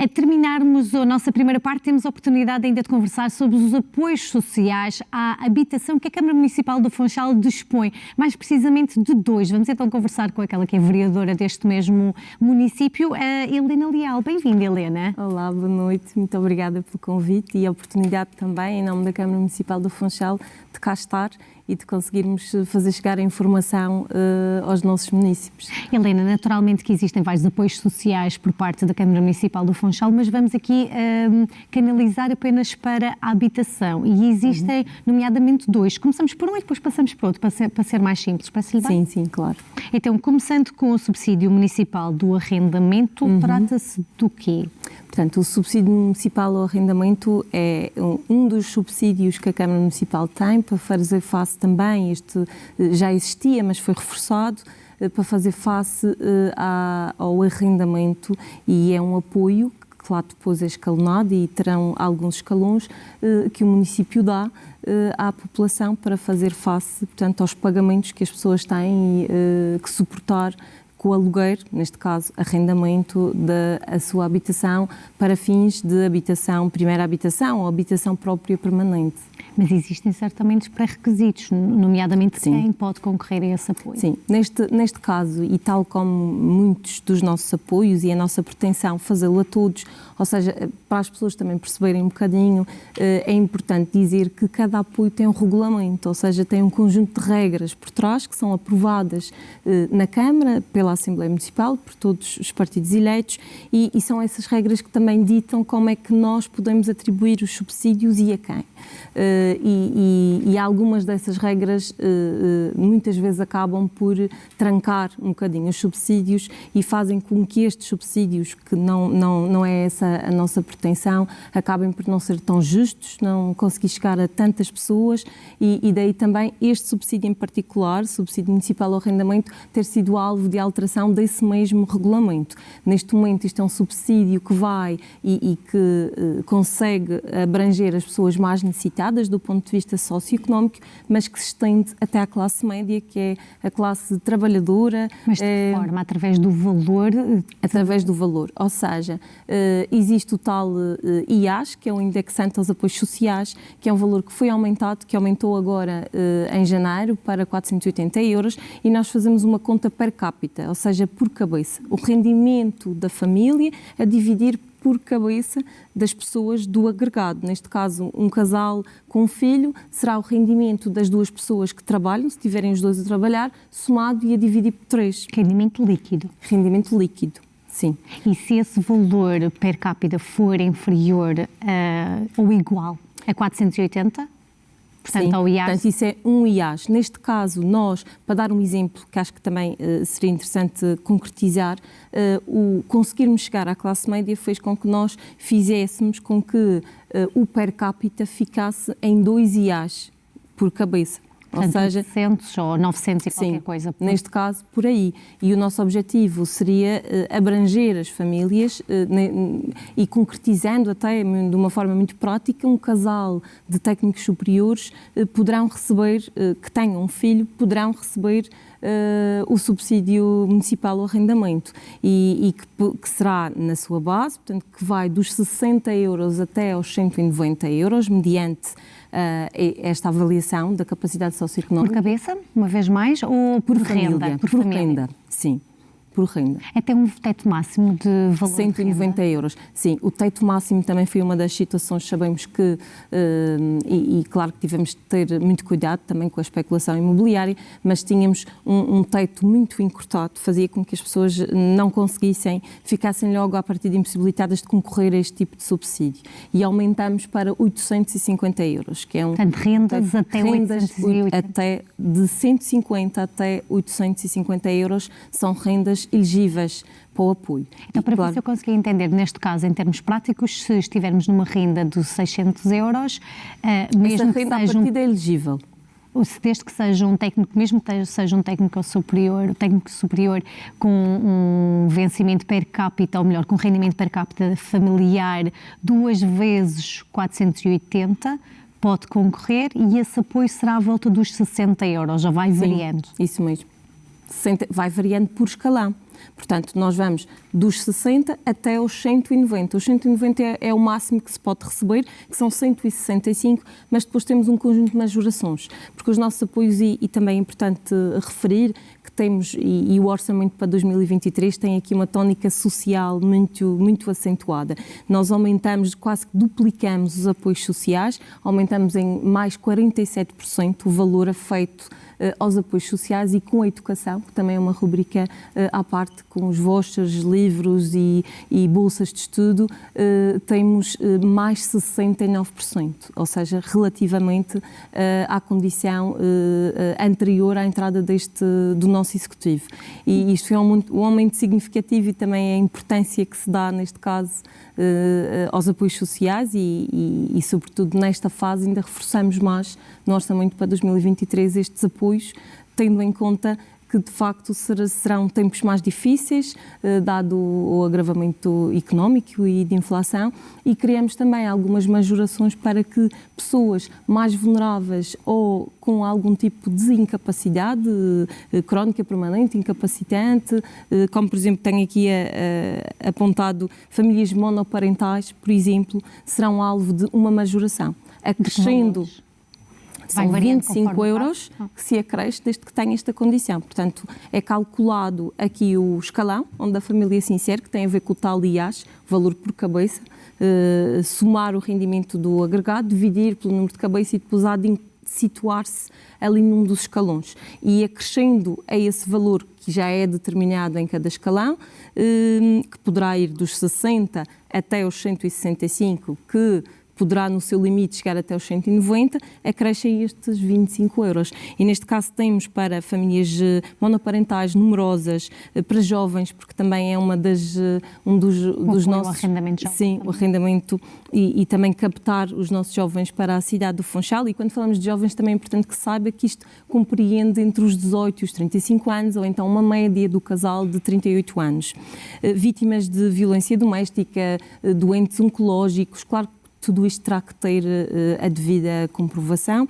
A terminarmos a nossa primeira parte, temos a oportunidade ainda de conversar sobre os apoios sociais à habitação que a Câmara Municipal do Funchal dispõe, mais precisamente de dois. Vamos então conversar com aquela que é vereadora deste mesmo município, a Helena Leal. Bem-vinda, Helena. Olá, boa noite. Muito obrigada pelo convite e a oportunidade também, em nome da Câmara Municipal do Funchal, de cá estar e de conseguirmos fazer chegar a informação aos nossos municípios. Helena, naturalmente que existem vários apoios sociais por parte da Câmara Municipal do Funchal, mas vamos aqui canalizar apenas para a habitação. E existem, nomeadamente, dois. Começamos por um e depois passamos por outro, para ser mais simples. Parece-lhe bem? Sim, claro. Então, começando com o subsídio municipal do arrendamento, trata-se do quê? Portanto, o subsídio municipal ao arrendamento é um dos subsídios que a Câmara Municipal tem para fazer face também, este já existia, mas foi reforçado, para fazer face ao arrendamento, e é um apoio que, claro, depois é escalonado e terão alguns escalões que o município dá à população para fazer face, portanto, aos pagamentos que as pessoas têm que suportar com o aluguer, neste caso arrendamento da sua habitação, para fins de habitação, primeira habitação ou habitação própria permanente. Mas existem certamente pré-requisitos, nomeadamente quem pode concorrer a esse apoio. Sim, neste caso, e tal como muitos dos nossos apoios e a nossa pretensão fazê-lo a todos, ou seja, para as pessoas também perceberem um bocadinho, é importante dizer que cada apoio tem um regulamento, ou seja, tem um conjunto de regras por trás que são aprovadas na Câmara, pela Assembleia Municipal, por todos os partidos eleitos, e são essas regras que também ditam como é que nós podemos atribuir os subsídios e a quem. E algumas dessas regras muitas vezes acabam por trancar um bocadinho os subsídios e fazem com que estes subsídios, que não é essa a nossa pretensão, acabem por não ser tão justos, não conseguir chegar a tantas pessoas, e daí também este subsídio em particular, subsídio municipal ao arrendamento, ter sido alvo de alteração desse mesmo regulamento. Neste momento isto é um subsídio que vai e que consegue abranger as pessoas mais necessitadas do ponto de vista socioeconómico, mas que se estende até à classe média, que é a classe trabalhadora. Mas de que forma? Através do valor? Através do valor. Ou seja, existe o tal IAS, que é o indexante aos apoios sociais, que é um valor que foi aumentado, que aumentou agora em janeiro para 480 euros, e nós fazemos uma conta per capita, ou seja, por cabeça. O rendimento da família a dividir por cabeça das pessoas do agregado. Neste caso, um casal com um filho, será o rendimento das duas pessoas que trabalham, se tiverem os dois a trabalhar, somado e a dividir por 3. Rendimento líquido. Rendimento líquido, sim. E se esse valor per capita for inferior ou igual a 480? Portanto, ao IAS. Portanto, isso é um IAS. Neste caso, nós, para dar um exemplo, que acho que também seria interessante concretizar, conseguirmos chegar à classe média fez com que nós fizéssemos com que o per capita ficasse em 2 IAS por cabeça. Portanto, ou seja, 800 ou 900 e qualquer coisa. Neste caso, por aí. E o nosso objetivo seria abranger as famílias e concretizando até de uma forma muito prática, um casal de técnicos superiores poderão receber, que tenham um filho, poderão receber o subsídio municipal ao arrendamento e que será na sua base, portanto, que vai dos 60 euros até aos 190 euros, mediante esta avaliação da capacidade socioeconómica. Por cabeça, uma vez mais, ou por renda? Por renda, sim. Por renda. Até um teto máximo de valor 190 euros. Sim, o teto máximo também foi uma das situações, sabemos que, e claro que tivemos de ter muito cuidado também com a especulação imobiliária, mas tínhamos um teto muito encurtado, fazia com que as pessoas não conseguissem, ficassem logo a partir de impossibilitadas de concorrer a este tipo de subsídio. E aumentamos para 850 euros, que é um... Portanto, rendas até 850. Até de 150 até 850 euros são rendas elegíveis para o apoio. Então, para ver se eu consegui entender, neste caso, em termos práticos, se estivermos numa renda de 600 euros, mesmo essa renda a partida é elegível. Desde que seja um técnico, mesmo que seja um técnico superior com um vencimento per capita, ou melhor, com rendimento per capita familiar 2 vezes 480, pode concorrer e esse apoio será à volta dos 60 euros, já vai variando. Sim, isso mesmo. Vai variando por escalão. Portanto, nós vamos dos 60 até os 190. Os 190 é o máximo que se pode receber, que são 165, mas depois temos um conjunto de majorações, porque os nossos apoios, e também é importante referir, que temos, e o orçamento para 2023 tem aqui uma tónica social muito acentuada. Nós aumentamos, quase que duplicamos os apoios sociais, aumentamos em mais 47% o valor afeito aos apoios sociais e com a educação, que também é uma rubrica à parte, com os vouchers, livros e bolsas de estudo, temos mais 69%, ou seja, relativamente à condição anterior à entrada do nosso Executivo. E isto é um aumento significativo, e também a importância que se dá, neste caso, aos apoios sociais e, sobretudo, nesta fase ainda reforçamos mais no orçamento para 2023 estes apoios, tendo em conta que, de facto, serão tempos mais difíceis, dado o agravamento económico e de inflação, e criamos também algumas majorações para que pessoas mais vulneráveis ou com algum tipo de incapacidade crónica permanente, incapacitante, como, por exemplo, tenho aqui apontado famílias monoparentais, por exemplo, serão alvo de uma majoração, acrescendo... São 25 euros que se acresce desde que tenha esta condição. Portanto, é calculado aqui o escalão, onde a família se insere, que tem a ver com o tal IAS, valor por cabeça, somar o rendimento do agregado, dividir pelo número de cabeça e depois há de situar-se ali num dos escalões. E acrescendo a esse valor que já é determinado em cada escalão, que poderá ir dos 60 até os 165, que poderá, no seu limite, chegar até os 190, acrescem estes 25 euros. E, neste caso, temos para famílias monoparentais numerosas, para jovens, porque também é um dos nossos... O arrendamento jovem. Sim, o arrendamento e também captar os nossos jovens para a cidade do Funchal. E quando falamos de jovens, também é importante que saiba que isto compreende entre os 18 e os 35 anos, ou então uma média do casal de 38 anos. Vítimas de violência doméstica, doentes oncológicos, claro que tudo isto terá que ter a devida comprovação.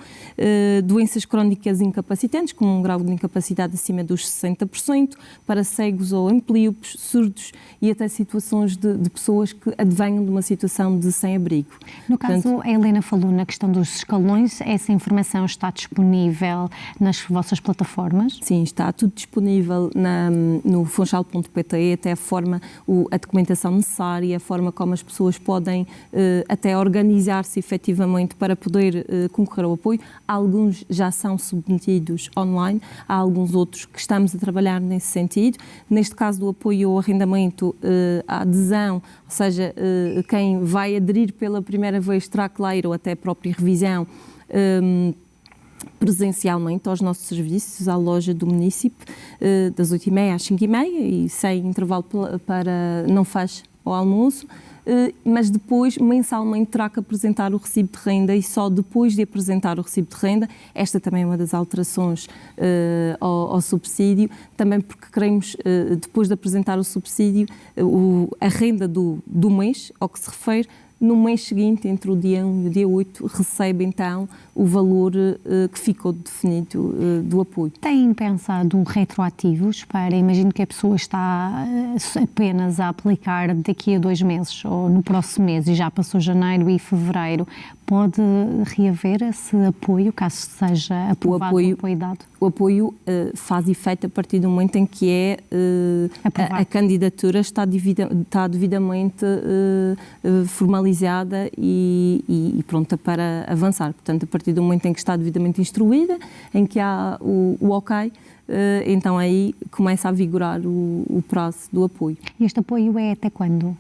Doenças crónicas incapacitantes, com um grau de incapacidade acima dos 60%, para cegos ou amplíopes, surdos e até situações de pessoas que advenham de uma situação de sem-abrigo. No caso, portanto, a Helena falou na questão dos escalões, essa informação está disponível nas vossas plataformas? Sim, está tudo disponível no funchal.pt, até a documentação necessária, a forma como as pessoas podem até organizar-se efetivamente para poder concorrer ao apoio. Alguns já são submetidos online, há alguns outros que estamos a trabalhar nesse sentido. Neste caso do apoio ao arrendamento, a adesão, ou seja, quem vai aderir pela primeira vez terá que lá ir, ou até a própria revisão, presencialmente aos nossos serviços, à loja do município, das 8h30 às 5h30, e sem intervalo para não faz ao almoço. Mas depois, mensalmente, terá que apresentar o recibo de renda, e só depois de apresentar o recibo de renda, esta também é uma das alterações ao subsídio, também porque queremos, depois de apresentar o subsídio, a renda do mês ao que se refere, no mês seguinte, entre o dia 1 e o dia 8, recebe então o valor que ficou definido do apoio. Têm pensado retroativos para, imagino que a pessoa está apenas a aplicar daqui a 2 meses ou no próximo mês e já passou janeiro e fevereiro, pode reaver esse apoio, caso seja aprovado o apoio dado? O apoio faz efeito a partir do momento em que a candidatura está devidamente formalizada e pronta para avançar. Portanto, a partir do momento em que está devidamente instruída, em que há o ok, então aí começa a vigorar o prazo do apoio. E este apoio é até quando?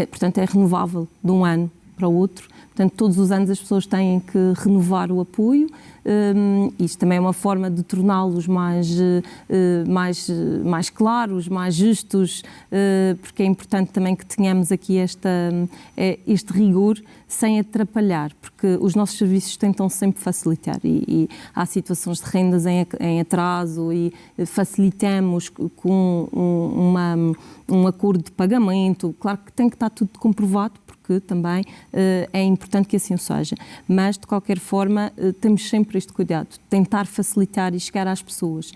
Portanto, é renovável de um ano para o outro. Portanto, todos os anos as pessoas têm que renovar o apoio. Isto também é uma forma de torná-los mais claros, mais justos, porque é importante também que tenhamos aqui este rigor sem atrapalhar, porque os nossos serviços tentam sempre facilitar e há situações de rendas em atraso e facilitamos com um acordo de pagamento. Claro que tem que estar tudo comprovado, porque também é importante que assim o seja. Mas, de qualquer forma, temos sempre este cuidado, tentar facilitar e chegar às pessoas.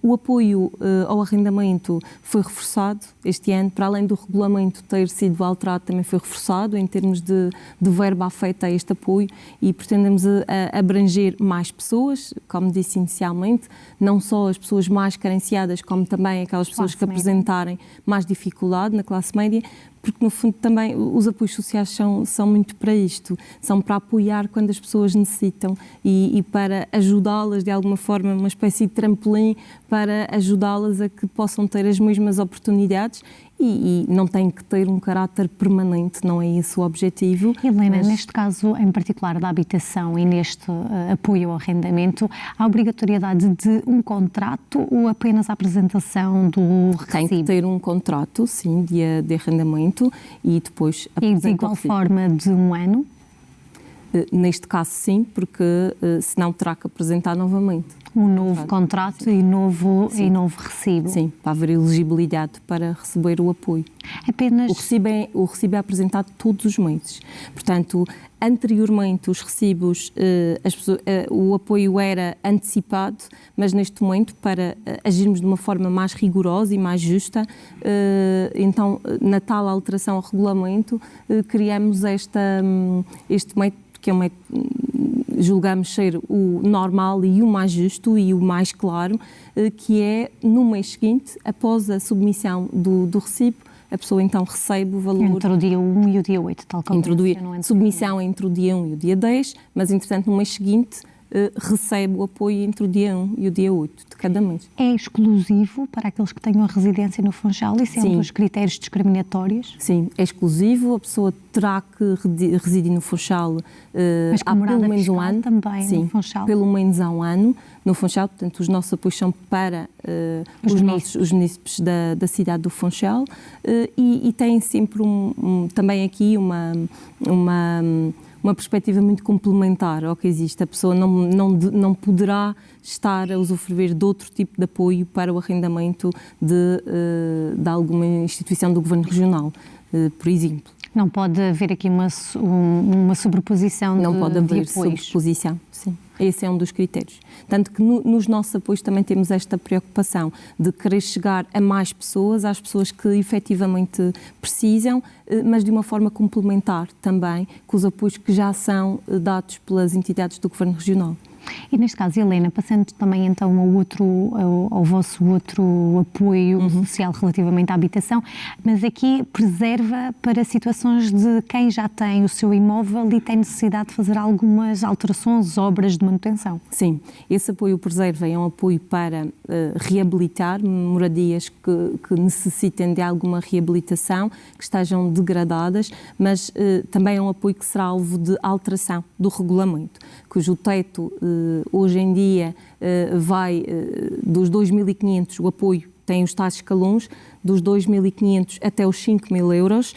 O apoio ao arrendamento foi reforçado este ano, para além do regulamento ter sido alterado, também foi reforçado em termos de verba afeita a este apoio, e pretendemos abranger mais pessoas, como disse inicialmente, não só as pessoas mais carenciadas, como também aquelas pessoas que apresentarem mais dificuldade na classe média, porque no fundo também os apoios sociais são muito para isto, são para apoiar quando as pessoas necessitam e para ajudá-las de alguma forma, uma espécie de trampolim para ajudá-las a que possam ter as mesmas oportunidades e não tem que ter um caráter permanente, não é esse o objetivo. Helena, neste caso em particular da habitação e neste apoio ao arrendamento, há obrigatoriedade de um contrato ou apenas a apresentação do recibo? Tem que ter um contrato, sim, de arrendamento e depois apresentar. E de igual forma de um ano? Neste caso sim, porque senão terá que apresentar novamente. Um novo contrato e novo recibo. Sim, para haver elegibilidade para receber o apoio. Apenas... O recibo é apresentado todos os meses. Portanto, anteriormente os recibos, o apoio era antecipado, mas neste momento, para agirmos de uma forma mais rigorosa e mais justa, então, na tal alteração ao regulamento, criamos este método, que é um método, julgamos ser o normal e o mais justo e o mais claro, que é no mês seguinte, após a submissão do recibo, a pessoa então recebe o valor... Entre o dia 1 e o dia 8, tal como submissão entre o dia 1 e o dia 10, mas entretanto no mês seguinte recebe o apoio entre o dia 1 e o dia 8 de cada mês. É exclusivo para aqueles que tenham a residência no Funchal? Isso é um dos critérios discriminatórios? Sim, é exclusivo. A pessoa terá que residir no Funchal há pelo menos um ano. Também no Funchal? Pelo menos há um ano no Funchal. Portanto, os nossos apoios são para os munícipes da cidade do Funchal e tem sempre também aqui uma perspectiva muito complementar ao que existe. A pessoa não poderá estar a usufruir de outro tipo de apoio para o arrendamento de alguma instituição do Governo Regional, por exemplo. Não pode haver aqui uma sobreposição de apoios? Não pode haver sobreposição, sim. Esse é um dos critérios. Tanto que nos nossos apoios também temos esta preocupação de querer chegar a mais pessoas, às pessoas que efetivamente precisam, mas de uma forma complementar também com os apoios que já são dados pelas entidades do Governo Regional. E neste caso, Helena, passando também então ao vosso outro apoio social relativamente à habitação, mas aqui preserva para situações de quem já tem o seu imóvel e tem necessidade de fazer algumas alterações, obras de manutenção. Sim, esse apoio preserva é um apoio para reabilitar moradias que necessitem de alguma reabilitação, que estejam degradadas, mas também é um apoio que será alvo de alteração do regulamento, cujo teto hoje em dia vai dos 2.500, o apoio tem os tais escalões, dos 2.500 até os 5.000 euros,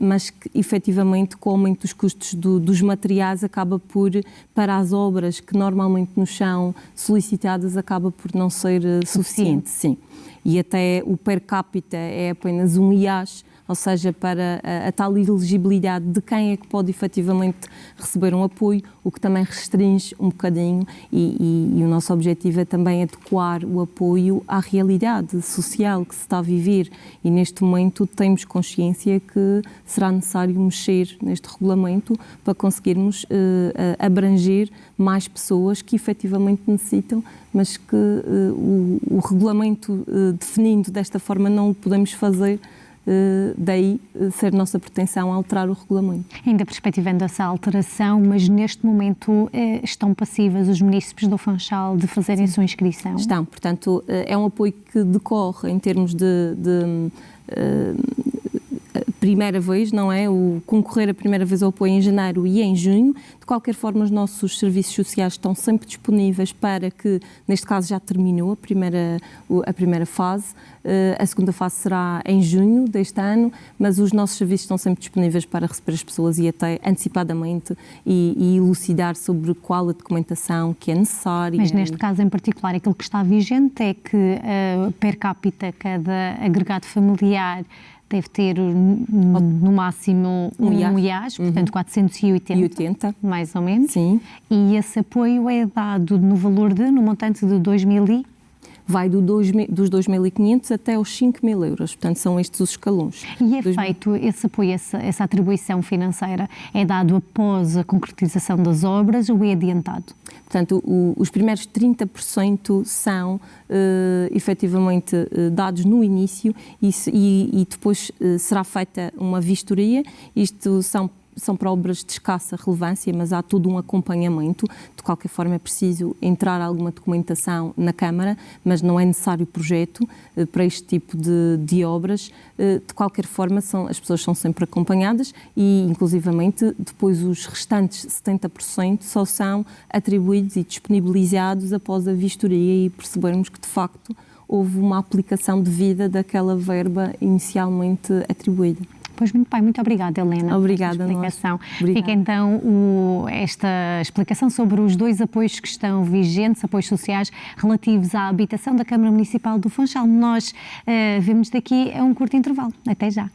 mas que efetivamente com o aumento dos custos dos materiais acaba por, para as obras que normalmente nos são solicitadas, acaba por não ser suficiente. Sim. E até o per capita é apenas um IAS, ou seja, para a tal elegibilidade de quem é que pode efetivamente receber um apoio, o que também restringe um bocadinho e o nosso objetivo é também adequar o apoio à realidade social que se está a viver e neste momento temos consciência que será necessário mexer neste regulamento para conseguirmos abranger mais pessoas que efetivamente necessitam, mas que o regulamento definindo desta forma não o podemos fazer. Daí ser nossa pretensão alterar o regulamento. Ainda perspectivando essa alteração, mas neste momento estão passíveis os munícipes do Funchal de fazerem sua inscrição? Estão, portanto é um apoio que decorre em termos primeira vez, não é? O concorrer a primeira vez ao apoio em janeiro e em junho. De qualquer forma, os nossos serviços sociais estão sempre disponíveis para que, neste caso já terminou a primeira fase, a segunda fase será em junho deste ano, mas os nossos serviços estão sempre disponíveis para receber as pessoas e até antecipadamente e elucidar sobre qual a documentação que é necessária. Mas neste caso em particular, aquilo que está vigente é que per capita cada agregado familiar deve ter no máximo um IAS, portanto 480, mais ou menos. Sim. E esse apoio é dado no montante de 2.000 vai dos 2.500 até aos 5.000 euros, portanto são estes os escalões. E é feito esse apoio, essa atribuição financeira, é dado após a concretização das obras ou é adiantado? Portanto, os primeiros 30% são efetivamente dados no início e depois será feita uma vistoria. Isto são para obras de escassa relevância, mas há todo um acompanhamento. De qualquer forma, é preciso entrar alguma documentação na Câmara, mas não é necessário projeto para este tipo de obras. De qualquer forma, as pessoas são sempre acompanhadas e, inclusivamente, depois os restantes 70% só são atribuídos e disponibilizados após a vistoria e percebermos que, de facto, houve uma aplicação devida daquela verba inicialmente atribuída. Pois muito bem, muito obrigada, Helena. Obrigada a nós. Fica então esta explicação sobre os 2 apoios que estão vigentes, apoios sociais relativos à habitação da Câmara Municipal do Funchal. Nós vemos daqui a um curto intervalo. Até já.